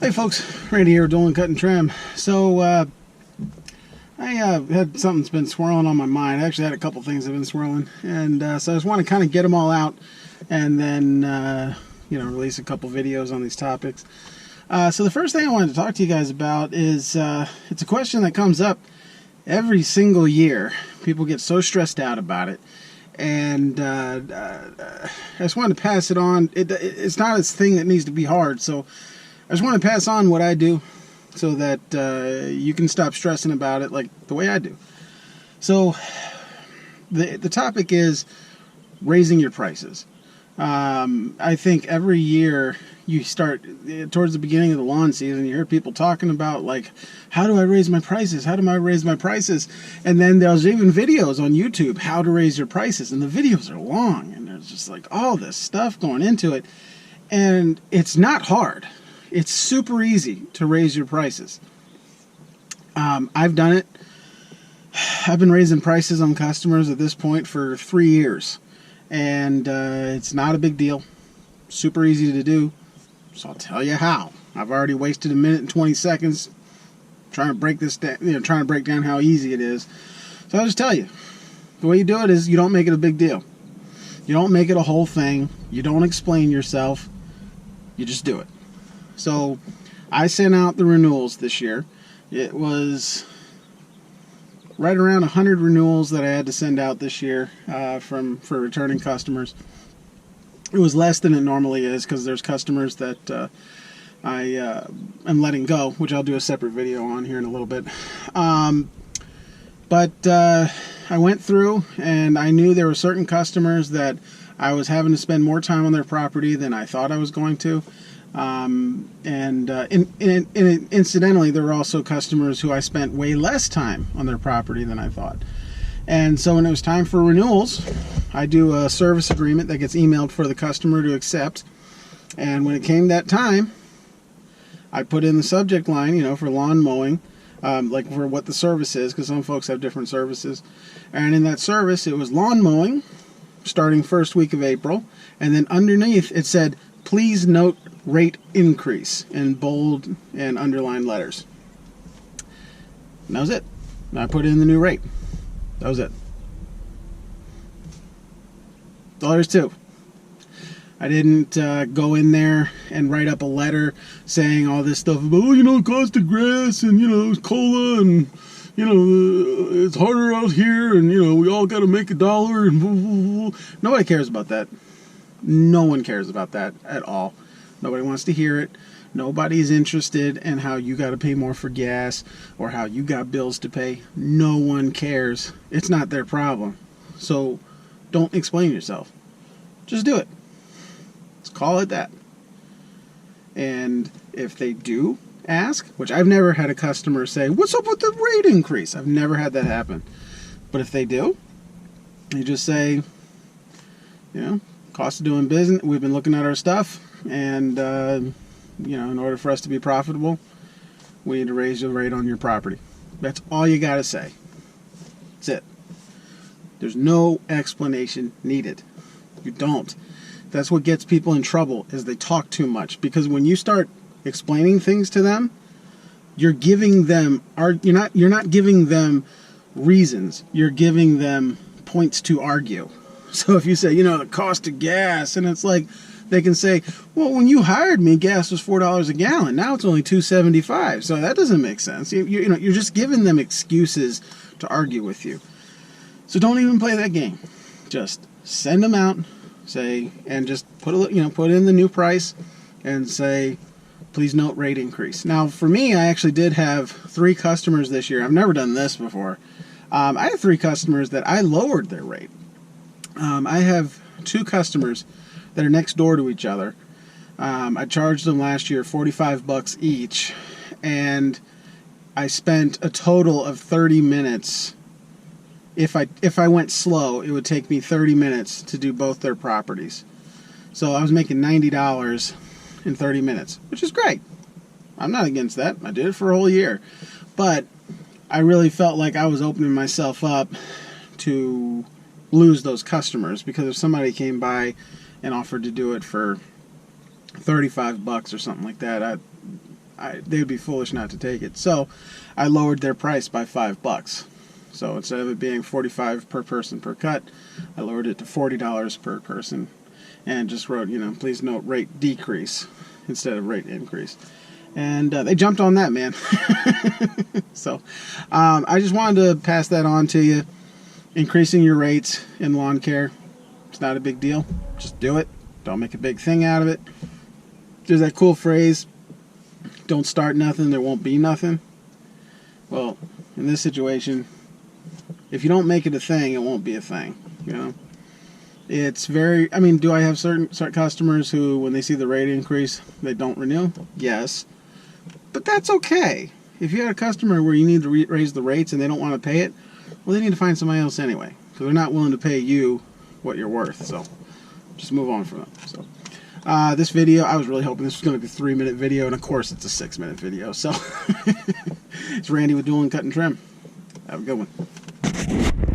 Hey folks, Randy here, Dulin Cut Trim. So I had something that's been swirling on my mind. I actually had a couple things that have been swirling, and so I just want to kind of get them all out, and then release a couple videos on these topics. So the first thing I wanted to talk to you guys about is it's a question that comes up every single year. People get so stressed out about it, and I just wanted to pass it on. It's not a thing that needs to be hard, so I just want to pass on what I do so that you can stop stressing about it like the way I do. So the topic is raising your prices. I think every year you start towards the beginning of the lawn season, you hear people talking about like, how do I raise my prices? How do I raise my prices? And then there's even videos on YouTube, how to raise your prices. And the videos are long and there's just like all this stuff going into it. And it's not hard. It's super easy to raise your prices. I've done it. I've been raising prices on customers at this point for 3 years. And it's not a big deal. Super easy to do. So I'll tell you how. I've already wasted 1 minute and 20 seconds trying to break this down, trying to break down how easy it is. So I'll just tell you. The way you do it is you don't make it a big deal. You don't make it a whole thing. You don't explain yourself. You just do it. So I sent out the renewals this year. It was right around 100 renewals that I had to send out this year for returning customers. It was less than it normally is because there's customers that I am letting go, which I'll do a separate video on here in a little bit. But I went through and I knew there were certain customers that I was having to spend more time on their property than I thought I was going to. Incidentally, there were also customers who I spent way less time on their property than I thought. And so when it was time for renewals, I do a service agreement that gets emailed for the customer to accept. And when it came that time, I put in the subject line, for lawn mowing, like for what the service is, because some folks have different services. And in that service, it was lawn mowing, starting first week of April. And then underneath, it said, please note rate increase in bold and underlined letters. And that was it. And I put in the new rate. That was it. That's all there is to. I didn't go in there and write up a letter saying all this stuff about, cost of grass and, cola and, it's harder out here and, we all got to make $1 and blah, blah, blah. Nobody cares about that. No one cares about that at all. Nobody wants to hear it. Nobody's interested in how you got to pay more for gas or how you got bills to pay. No one cares. It's not their problem. So don't explain yourself. Just do it. Let's call it that. And if they do ask, which I've never had a customer say, what's up with the rate increase? I've never had that happen. But if they do, you just say, cost of doing business, we've been looking at our stuff, and in order for us to be profitable, we need to raise the rate on your property. That's all you got to say. That's it. There's no explanation needed. You don't. That's what gets people in trouble, is they talk too much. Because when you start explaining things to them, you're giving them you're not giving them reasons. You're giving them points to argue. So if you say, the cost of gas, and it's like, they can say, well, when you hired me, gas was $4 a gallon. Now it's only $2.75. So that doesn't make sense. You're just giving them excuses to argue with you. So don't even play that game. Just send them out, say, and just put in the new price, and say, please note rate increase. Now, for me, I actually did have 3 customers this year. I've never done this before. I had 3 customers that I lowered their rate. I have 2 customers that are next door to each other. I charged them last year $45 each, and I spent a total of 30 minutes. If I went slow, it would take me 30 minutes to do both their properties. So I was making $90 in 30 minutes, which is great. I'm not against that. I did it for a whole year. But I really felt like I was opening myself up to lose those customers, because if somebody came by and offered to do it for $35 or something like that, they would be foolish not to take it. So I lowered their price by $5. So instead of it being $45 per person per cut, I lowered it to $40 per person, and just wrote, you know, please note rate decrease instead of rate increase. And they jumped on that, man. So I just wanted to pass that on to you. Increasing your rates in lawn care, it's not a big deal. Just do it. Don't make a big thing out of it. There's that cool phrase, don't start nothing, there won't be nothing. Well, in this situation, if you don't make it a thing, it won't be a thing, you know. It's very, I mean, do I have certain customers who, when they see the rate increase, they don't renew? Yes. But that's okay. If you had a customer where you need to raise the rates and they don't want to pay it, well, they need to find somebody else anyway, because they're not willing to pay you what you're worth. So just move on from it. So this video, I was really hoping this was going to be a 3-minute video, and of course it's a 6-minute video. So it's Randy with Dulin Cut Trim. Have a good one.